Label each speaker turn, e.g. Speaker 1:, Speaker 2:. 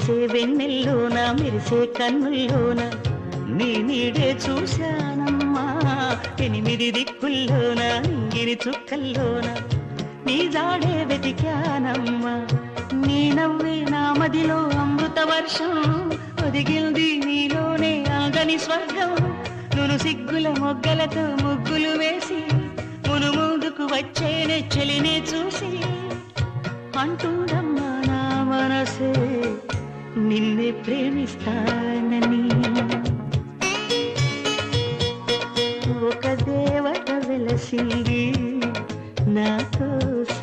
Speaker 1: కురిసే వెన్నెల్లోన మెరిసే కన్నుల్లోన నీ నీడే చూశానమ్మా 8 దిక్కుల్లోన ఇంగిరి చుక్కల్లోన నీ జాడే వెతికానమ్మా నీ నవ్వే నా మదిలో అమృత వర్షం ఒదిగింది నీలోనే అంగని స్వర్గం నును సిగ్గుల మొగ్గలతో ముగ్గులు వేసి మును ముందుకు వచ్చేనే చెలినే చూసి అంటుందమ్మా నా మనసే నిన్నే ప్రేమిస్తానని ఒక దేవత వెలసింది నాతో